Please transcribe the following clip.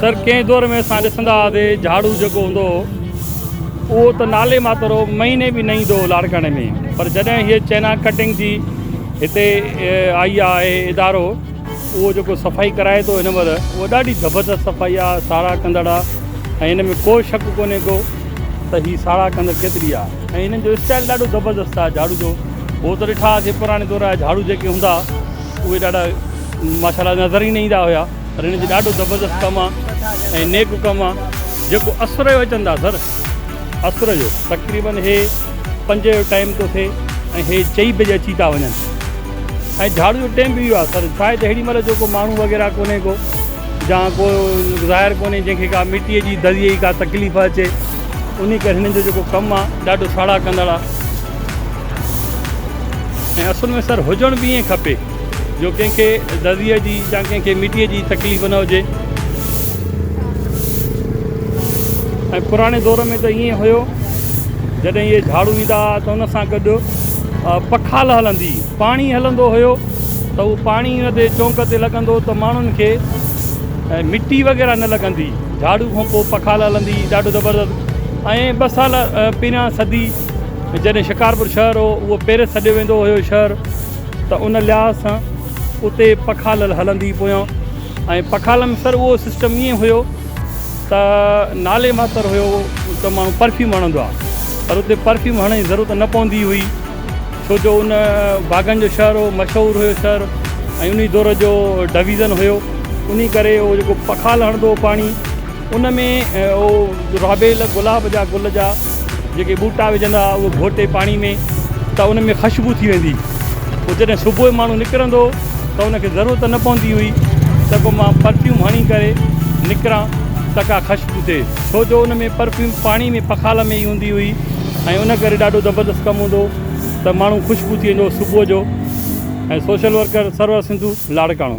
Sir कंहिं दौर में असां ॾिसंदा हुआसीं झाड़ू जेको हूंदो उहो त नाले मात्र महीने बि न ईंदो लाड़काणे में, पर जॾहिं हीअ चैना कटिंग जी हिते आई आहे इदारो, उहो जेको सफ़ाई कराए थो हिन महिल, उहा ॾाढी ज़बरदस्त सफ़ाई आहे, साड़ा कंदड़ आहे। ऐं हिन में को शक कोन्हे को त हीअ साड़ा कंदड़ केतिरी आहे। ऐं हिननि जो स्टाइल ॾाढो ज़बरदस्त आहे झाड़ू जो। उहो त ॾिठा हुआसीं पुराणे दौर जा झाड़ू जेके हूंदा उहे ॾाढा माशाल्लाह नज़र ई न ईंदा हुया, पर हिन जो ॾाढो ज़बरदस्त कमु आहे ऐं नेक कमु आहे। जेको असुर जो अचनि था सर, असुर जो तक़रीबन हे 5 जो टाइम थो थिए ऐं हे 4 बजे अची था वञनि। ऐं झाड़ू जो टाइम बि इहो आहे सर, शायदि हेॾी महिल जेको माण्हू वग़ैरह कोन्हे को, या को ज़ाहिर कोन्हे जंहिंखे का मिटीअ जी दरीअ जी का तकलीफ़ अचे, उन करे हिननि जो जेको कमु आहे ॾाढो साड़ा कंदड़ आहे। ऐं असुल में सर हुजणु बि ईअं खपे जो कंहिंखे दरीअ जी या कंहिंखे मिटीअ जी तकलीफ़ न हुजे। ऐं पुराणे दौर में त ईअं हुयो, जॾहिं इहे झाड़ू ईंदा त हुन सां गॾु पखाल हलंदी, पाणी हलंदो हुयो, त उहो पाणी हिन ते चौंक ते लॻंदो त माण्हुनि खे मिटी वग़ैरह न लॻंदी। झाड़ू खां पोइ पखाल हलंदी, ॾाढो ज़बरदस्त। ऐं 2 साल पहिरियां सदी जॾहिं शिकारपुर शहर हो, उहो पहिरें सॾियो वेंदो हुयो शहर, त उन लिहाज़ सां उते पखाल हलंदी पोयां। ऐं पखाल में सर उहो सिस्टम ईअं हुयो त नाले मात्र हुयो त माण्हू परफ्यूम हणंदो आहे, पर उते परफ्यूम हणण जी ज़रूरत न पवंदी हुई, छो जो उन बाग़नि जो शहर हो, मशहूरु हुयो शहर, ऐं उन दौर जो डिवीज़न हुयो। उन करे उहो जेको पखाल हणंदो पाणी, उन में उहो राबेल गुलाब जा गुल जा जेके ॿूटा विझंदा उहो घोटे पाणी में, त उन में ख़ुशबू थी वेंदी। पोइ जॾहिं सुबुह जो माण्हू निकिरंदो त उनखे ज़रूरत न पवंदी हुई त पोइ मां परफ्यूम हणी करे निकिरां त का ख़ुशबू थिए, छो जो उन में परफ्यूम पाणी में पखाल में ई हूंदी हुई। ऐं उन करे ॾाढो ज़बरदस्त कमु हूंदो त माण्हू ख़ुशबू थी वेंदो सुबुह जो। ऐं सोशल वर्कर सरवर सिंधू लाड़काणो।